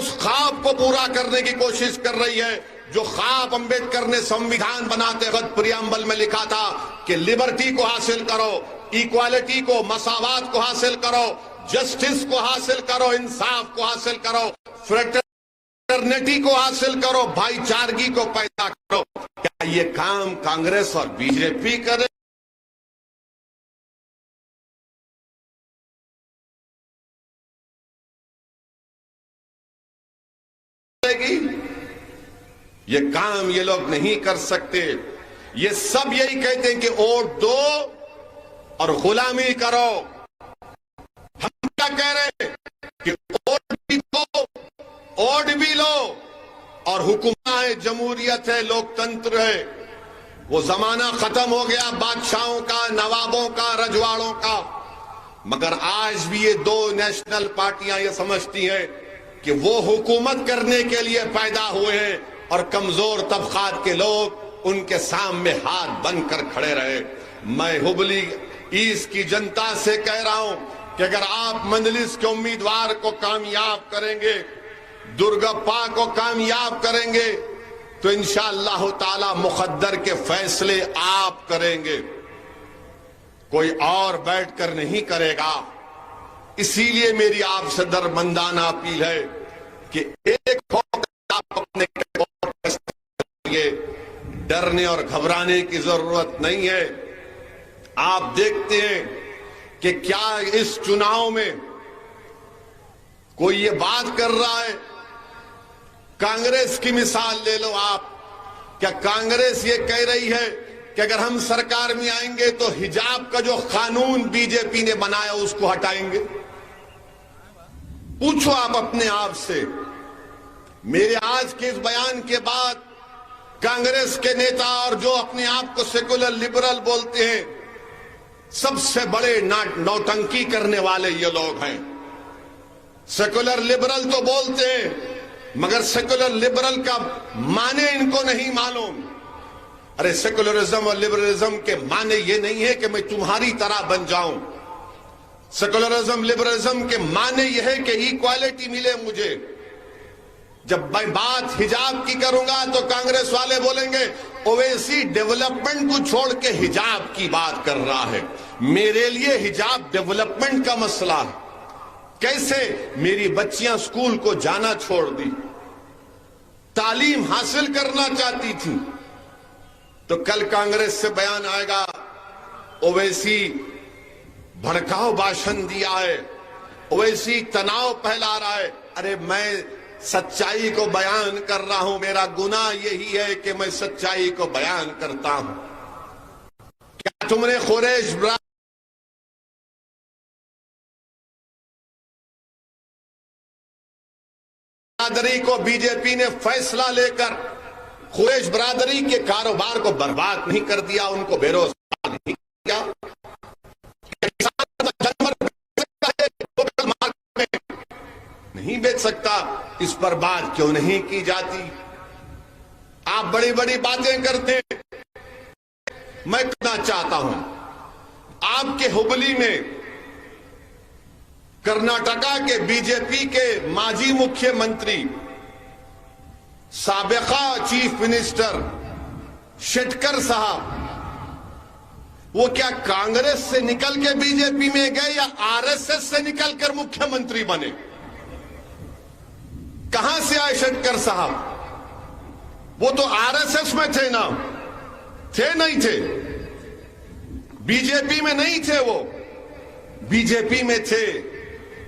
उस ख्वाब को पूरा करने की कोशिश कर रही है जो ख्वाब अंबेडकर ने संविधान बनाते वक्त प्रियम्बल में लिखा था कि लिबर्टी को हासिल करो, इक्वालिटी को, मसावात को हासिल करो, जस्टिस को हासिल करो, इंसाफ को हासिल करो, फ्रेटर्निटी को हासिल करो, भाईचारगी को पैदा करो। क्या ये काम कांग्रेस और बीजेपी करे? ये काम ये लोग नहीं कर सकते। ये सब यही कहते हैं कि वोट दो और गुलामी करो। हम क्या कह रहे हैं कि वोट भी दो, वोट भी लो, और हुकूमत है, जमहूरियत है, लोकतंत्र है। वो जमाना खत्म हो गया बादशाहों का, नवाबों का, रजवाड़ों का। मगर आज भी ये दो नेशनल पार्टियां ये समझती हैं कि वो हुकूमत करने के लिए पैदा हुए हैं और कमजोर तबकात के लोग उनके सामने हाथ बनकर खड़े रहे। मैं हुबली ईस्ट की जनता से कह रहा हूं कि अगर आप मंजलिस के उम्मीदवार को कामयाब करेंगे, दुर्गप्पा को कामयाब करेंगे, तो इंशाअल्लाह ताला मुकद्दर के फैसले आप करेंगे, कोई और बैठकर नहीं करेगा। इसीलिए मेरी आपसे दरबंदाना अपील है कि एक आप अपने डरने और घबराने की जरूरत नहीं है। आप देखते हैं कि क्या इस चुनाव में कोई ये बात कर रहा है? कांग्रेस की मिसाल ले लो आप। क्या कांग्रेस ये कह रही है कि अगर हम सरकार में आएंगे तो हिजाब का जो कानून बीजेपी ने बनाया उसको हटाएंगे? पूछो आप अपने आप से। मेरे आज के इस बयान के बाद कांग्रेस के नेता और जो अपने आप को सेकुलर लिबरल बोलते हैं, सबसे बड़े नौटंकी करने वाले ये लोग हैं। सेकुलर लिबरल तो बोलते हैं मगर सेकुलर लिबरल का माने इनको नहीं मालूम। अरे सेकुलरिज्म और लिबरलिज्म के माने ये नहीं है कि मैं तुम्हारी तरह बन जाऊं। सेकुलरिज्म लिबरलिज्म के माने यह है कि इक्वालिटी मिले मुझे। जब मैं बात हिजाब की करूंगा तो कांग्रेस वाले बोलेंगे ओवैसी डेवलपमेंट को छोड़ के हिजाब की बात कर रहा है। मेरे लिए हिजाब डेवलपमेंट का मसला है। कैसे? मेरी बच्चियां स्कूल को जाना छोड़ दी, तालीम हासिल करना चाहती थी, तो कल कांग्रेस से बयान आएगा ओवैसी भड़काऊ भाषण दिया है, ओवैसी तनाव फैला रहा है। अरे मैं सच्चाई को बयान कर रहा हूं। मेरा गुनाह यही है कि मैं सच्चाई को बयान करता हूं। क्या तुमने कुरैश बरादरी को बीजेपी ने फैसला लेकर कुरैश बरादरी के कारोबार को बर्बाद नहीं कर दिया, उनको बेरोजगार नहीं किया? नहीं बेच सकता, इस पर बात क्यों नहीं की जाती? आप बड़ी बड़ी बातें करते हैं। मैं कहना चाहता हूं, आपके हुबली में कर्नाटका के बीजेपी के माजी मुख्यमंत्री, साबिका चीफ मिनिस्टर शेट्टर साहब, वो क्या कांग्रेस से निकल के बीजेपी में गए या आरएसएस से निकलकर मुख्यमंत्री बने? कहां से आए शेट्टर साहब? वो तो आरएसएस में थे ना? थे नहीं थे? बीजेपी में नहीं थे, वो बीजेपी में थे।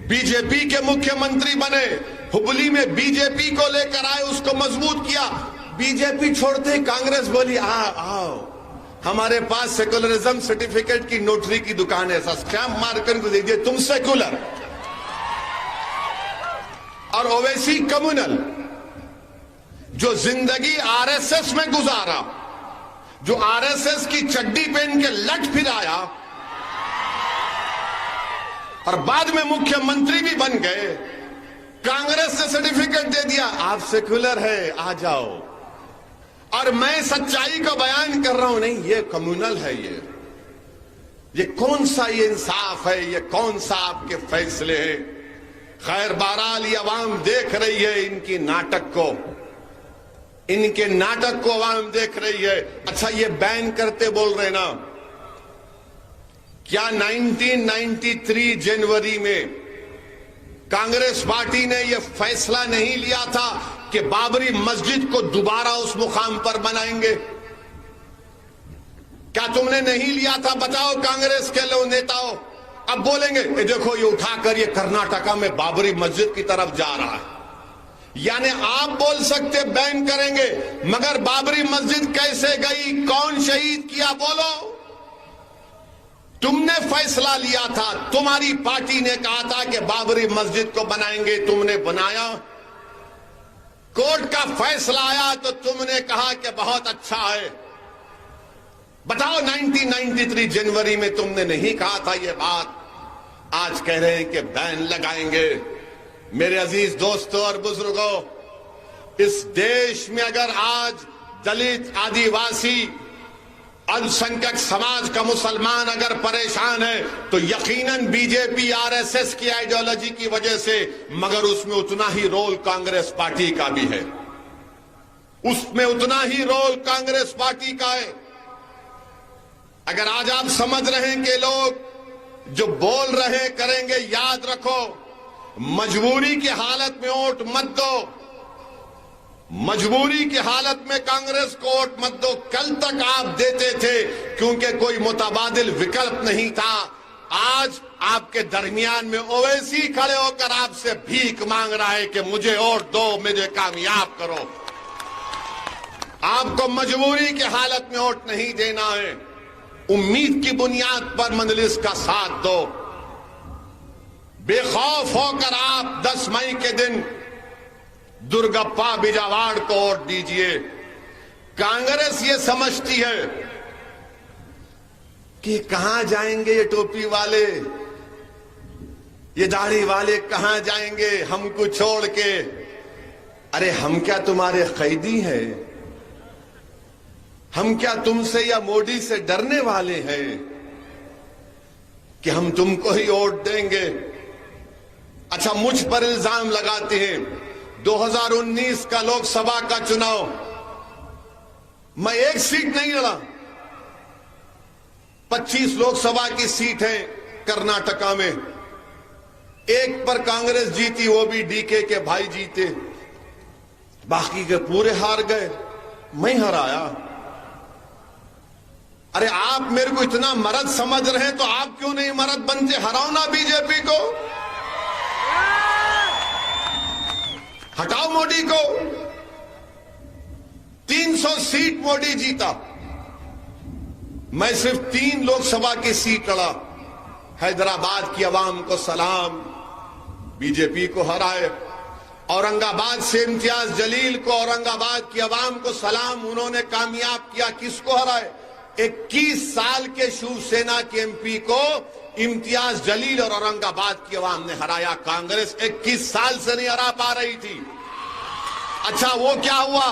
बीजेपी के मुख्यमंत्री बने, हुबली में बीजेपी को लेकर आए, उसको मजबूत किया। बीजेपी छोड़ते कांग्रेस बोली आओ, हमारे पास सेकुलरिज्म सर्टिफिकेट की नोटरी की दुकान है, ऐसा स्टैंप मारकर को दीजिए, तुम सेकुलर। और ओवैसी कम्युनल, जो जिंदगी आरएसएस में गुजारा, जो आरएसएस की चड्डी पहन के लट फिराया और बाद में मुख्यमंत्री भी बन गए, कांग्रेस ने सर्टिफिकेट दे दिया, आप सेकुलर है, आ जाओ। और मैं सच्चाई का बयान कर रहा हूं, नहीं ये कम्युनल है। ये कौन सा ये इंसाफ है? ये कौन सा आपके फैसले हैं? खैर बहरहाल ये अवाम देख रही है इनकी नाटक को, इनके नाटक को अवाम देख रही है। अच्छा, ये बैन करते बोल रहे ना, क्या 1993 जनवरी में कांग्रेस पार्टी ने यह फैसला नहीं लिया था कि बाबरी मस्जिद को दोबारा उस मुकाम पर बनाएंगे? क्या तुमने नहीं लिया था? बताओ कांग्रेस के लोग नेताओं। अब बोलेंगे ये देखो ये उठाकर ये कर्नाटका में बाबरी मस्जिद की तरफ जा रहा है। यानी आप बोल सकते बैन करेंगे, मगर बाबरी मस्जिद कैसे गई, कौन शहीद किया, बोलो। तुमने फैसला लिया था, तुम्हारी पार्टी ने कहा था कि बाबरी मस्जिद को बनाएंगे, तुमने बनाया। कोर्ट का फैसला आया तो तुमने कहा कि बहुत अच्छा है। बताओ 1993 जनवरी में तुमने नहीं कहा था ये बात, आज कह रहे हैं कि बैन लगाएंगे। मेरे अजीज दोस्तों और बुजुर्गों, इस देश में अगर आज दलित, आदिवासी, अल्पसंख्यक समाज का मुसलमान अगर परेशान है तो यकीनन बीजेपी, आरएसएस की आइडियोलॉजी की वजह से, मगर उसमें उतना ही रोल कांग्रेस पार्टी का भी है, उसमें उतना ही रोल कांग्रेस पार्टी का है। अगर आज आप समझ रहे हैं कि लोग जो बोल रहे करेंगे, याद रखो मजबूरी की हालत में वोट मत दो, मजबूरी की हालत में कांग्रेस को वोट मत दो। कल तक आप देते थे क्योंकि कोई मुतबादिल विकल्प नहीं था। आज आपके दरमियान में ओवैसी खड़े होकर आपसे भीख मांग रहा है कि मुझे वोट दो, मुझे कामयाब करो। आपको मजबूरी की हालत में वोट नहीं देना है, उम्मीद की बुनियाद पर मजलिस का साथ दो। बेखौफ होकर आप 10 मई के दिन दुर्गप्पा बिजावाड़ को वोट दीजिए। कांग्रेस ये समझती है कि कहां जाएंगे ये टोपी वाले, ये दाढ़ी वाले कहां जाएंगे हमको छोड़ के। अरे हम क्या तुम्हारे कैदी हैं? हम क्या तुमसे या मोदी से डरने वाले हैं कि हम तुमको ही वोट देंगे? अच्छा, मुझ पर इल्जाम लगाते हैं 2019 का लोकसभा का चुनाव मैं एक सीट नहीं लड़ा, 25 लोकसभा की सीट है कर्नाटका में, एक पर कांग्रेस जीती, वो भी डीके के भाई जीते, बाकी के पूरे हार गए, मैं हराया। अरे आप मेरे को इतना मर्द समझ रहे हैं तो आप क्यों नहीं मर्द बनते? हराओ ना बीजेपी को, हटाओ मोदी को। 300 सीट मोदी जीता, मैं सिर्फ 3 लोकसभा की सीट लड़ा। हैदराबाद की आवाम को सलाम, बीजेपी को हराए। औरंगाबाद से इम्तियाज जलील को, औरंगाबाद की आवाम को सलाम, उन्होंने कामयाब किया। किसको हराए? 21 साल के शिवसेना के एमपी को इम्तियाज जलील और औरंगाबाद की आवाम ने हराया। कांग्रेस 21 साल से नहीं हरा पा रही थी। अच्छा, वो क्या हुआ?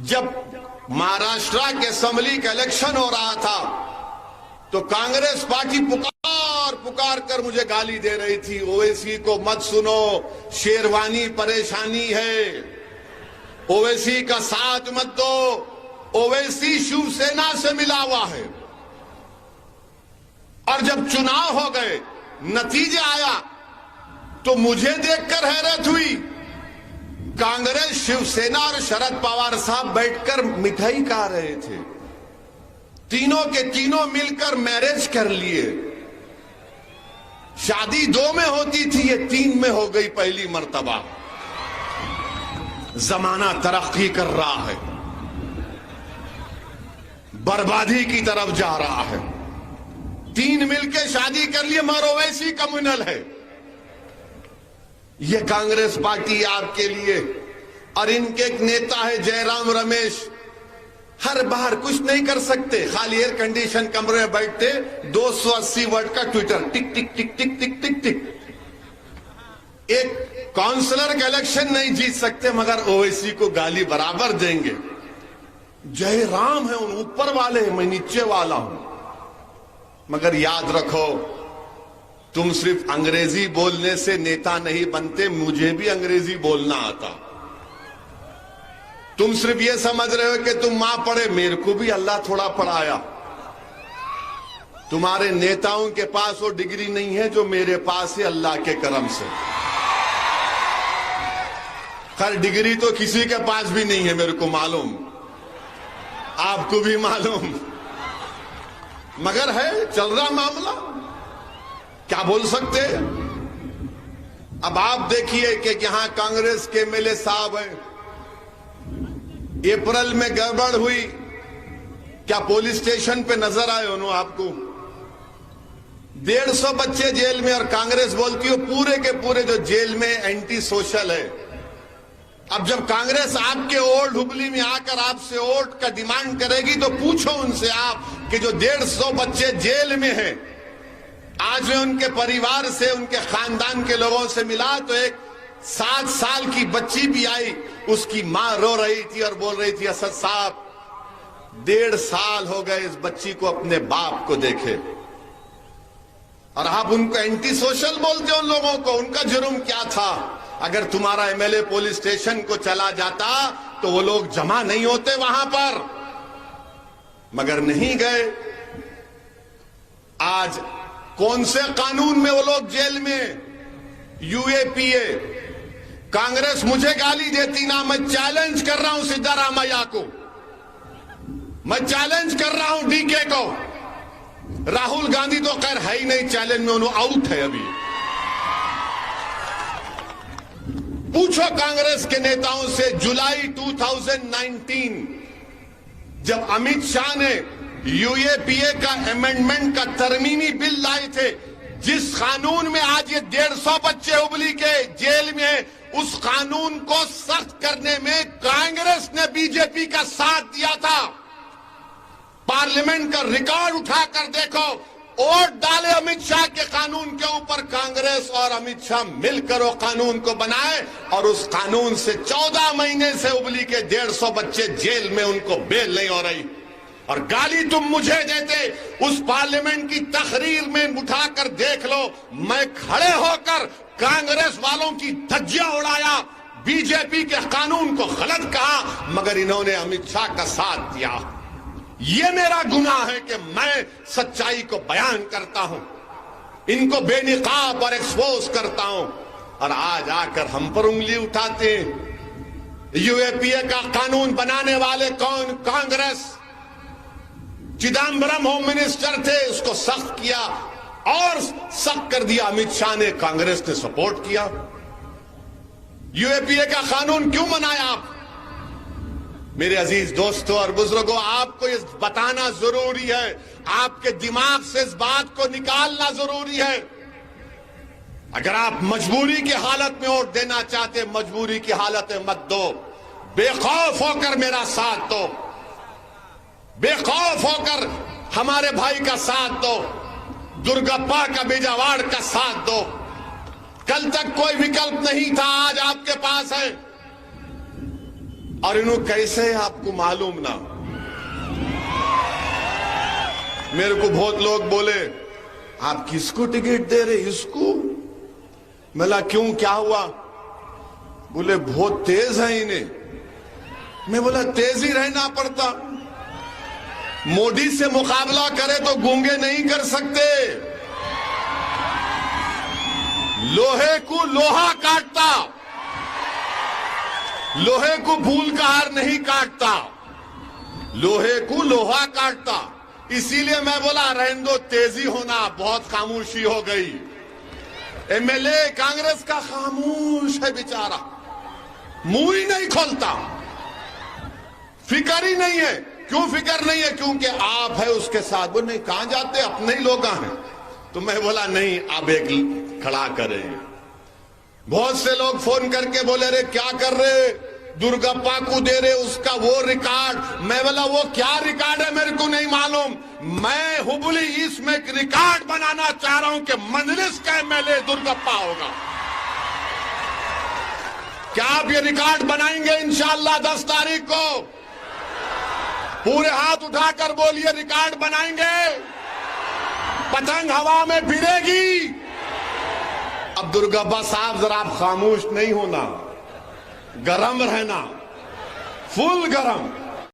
जब महाराष्ट्र के असेंबली का इलेक्शन हो रहा था तो कांग्रेस पार्टी पुकार कर मुझे गाली दे रही थी, ओवैसी को मत सुनो, शेरवानी परेशानी है, ओवैसी का साथ मत दो, ओवैसी शिवसेना से मिला हुआ है। और जब चुनाव हो गए, नतीजा आया तो मुझे देखकर हैरत हुई। कांग्रेस, शिवसेना और शरद पवार साहब बैठकर मिठाई खा रहे थे, तीनों के तीनों मिलकर मैरिज कर लिए। शादी 2 में होती थी, ये 3 में हो गई पहली मर्तबा। जमाना तरक्की कर रहा है, बर्बादी की तरफ जा रहा है। 3 मिलके शादी कर लिए, मगर ओवैसी कम्युनल है। ये कांग्रेस पार्टी आपके लिए। और इनके एक नेता है जयराम रमेश, हर बार कुछ नहीं कर सकते, खाली एयर कंडीशन कमरे में बैठते, 280 वर्ड का ट्विटर, टिक टिक टिक टिक टिक टिक टिक। एक काउंसलर का इलेक्शन नहीं जीत सकते, मगर ओवैसी को गाली बराबर देंगे। जयराम है, उन ऊपर वाले हैं, मैं नीचे वाला हूं। मगर याद रखो, तुम सिर्फ अंग्रेजी बोलने से नेता नहीं बनते, मुझे भी अंग्रेजी बोलना आता। तुम सिर्फ ये समझ रहे हो कि तुम मां पढ़े, मेरे को भी अल्लाह थोड़ा पढ़ाया। तुम्हारे नेताओं के पास वो डिग्री नहीं है जो मेरे पास है, अल्लाह के करम से। खैर डिग्री तो किसी के पास भी नहीं है, मेरे को मालूम, आपको भी मालूम, मगर है, चल रहा मामला, क्या बोल सकते हैं। अब आप देखिए कि यहां कांग्रेस के एमएलए साहब हैं, अप्रैल में गड़बड़ हुई, क्या पुलिस स्टेशन पे नजर आए उन्होंने आपको? 150 बच्चे जेल में, और कांग्रेस बोलती हो पूरे के पूरे जो जेल में एंटी सोशल है। अब जब कांग्रेस आपके ओल्ड हुबली में आकर आपसे वोट का डिमांड करेगी तो पूछो उनसे आप कि जो 150 बच्चे जेल में हैं, आज मैं उनके परिवार से, उनके खानदान के लोगों से मिला तो एक 7 साल की बच्ची भी आई, उसकी मां रो रही थी और बोल रही थी, असद साहब 1.5 साल हो गए इस बच्ची को अपने बाप को देखे, और आप उनको एंटी सोशल बोलते हो उन लोगों को। उनका जुर्म क्या था? अगर तुम्हारा एमएलए पुलिस स्टेशन को चला जाता तो वो लोग जमा नहीं होते वहां पर, मगर नहीं गए। आज कौन से कानून में वो लोग जेल में? यूएपीए। कांग्रेस मुझे गाली देती ना, मैं चैलेंज कर रहा हूं सिद्धारामैया को, मैं चैलेंज कर रहा हूं डीके को। राहुल गांधी तो खैर है ही नहीं चैलेंज में, उन्होंने आउट है अभी। पूछो कांग्रेस के नेताओं से, जुलाई 2019 जब अमित शाह ने यूएपीए का अमेंडमेंट का तरमीमी बिल लाए थे, जिस कानून में आज ये 150 बच्चे हुबली के जेल में है, उस कानून को सख्त करने में कांग्रेस ने बीजेपी का साथ दिया था। पार्लियामेंट का रिकॉर्ड उठाकर देखो, वोट डाले अमित शाह के कानून के ऊपर, कांग्रेस और अमित शाह मिलकर वो कानून को बनाए, और उस कानून से 14 महीने से हुबली के 150 बच्चे जेल में, उनको बेल नहीं हो रही। और गाली तुम मुझे देते, उस पार्लियामेंट की तकरीर में उठाकर देख लो, मैं खड़े होकर कांग्रेस वालों की धज्जियां उड़ाया, बीजेपी के कानून को गलत कहा, मगर इन्होंने अमित शाह का साथ दिया। ये मेरा गुनाह है कि मैं सच्चाई को बयान करता हूं, इनको बेनिकाब और एक्सपोज करता हूं, और आज आकर हम पर उंगली उठाते हैं। यूएपीए का कानून बनाने वाले कौन? कांग्रेस। चिदम्बरम होम मिनिस्टर थे, उसको सख्त किया और सख्त कर दिया अमित शाह ने, कांग्रेस ने सपोर्ट किया। यूएपीए का कानून क्यों बनाया आप? मेरे अजीज दोस्तों और बुजुर्गों, आपको ये बताना जरूरी है, आपके दिमाग से इस बात को निकालना जरूरी है। अगर आप मजबूरी की हालत में वोट देना चाहते, मजबूरी की हालत में मत दो, बेखौफ होकर मेरा साथ दो, बेखौफ होकर हमारे भाई का साथ दो, दुर्गप्पा का बीजावाड़ का साथ दो। कल तक कोई विकल्प नहीं था, आज आपके पास है, और इन्हों कैसे है आपको मालूम ना। मेरे को बहुत लोग बोले, आप किसको टिकट दे रहे? इसको। मैं क्यों, क्या हुआ? बोले बहुत तेज है इन्हें। मैं बोला तेज ही रहना पड़ता, मोदी से मुकाबला करे तो गूंगे नहीं कर सकते। लोहे को लोहा काटता, लोहे को फूल का हार नहीं काटता, लोहे को लोहा काटता। इसीलिए मैं बोला रहने दो, तेजी होना, बहुत खामोशी हो गई। एमएलए कांग्रेस का खामोश है बेचारा, मुंह ही नहीं खोलता, फिक्र ही नहीं है। क्यों फिक्र नहीं है? क्योंकि आप है उसके साथ। वो नहीं, कहां जाते, अपने ही लोग हैं। तो मैं बोला नहीं, अब एक खड़ा करें। बहुत से लोग फोन करके बोले रे क्या कर रहे, दुर्गप्पा को दे रहे उसका वो रिकॉर्ड। मैं बोला वो क्या रिकॉर्ड है मेरे को नहीं मालूम, मैं हुबली ईस्ट में एक रिकॉर्ड बनाना चाह रहा हूं कि मजलिस का एमएलए दुर्गप्पा होगा। क्या आप ये रिकॉर्ड बनाएंगे इंशाअल्लाह 10 तारीख को? पूरे हाथ उठाकर बोलिए रिकॉर्ड बनाएंगे। पतंग हवा में फिरेगी, अब दुर्गाबा साहब जरा आप खामोश नहीं होना, गरम रहना, फुल गरम।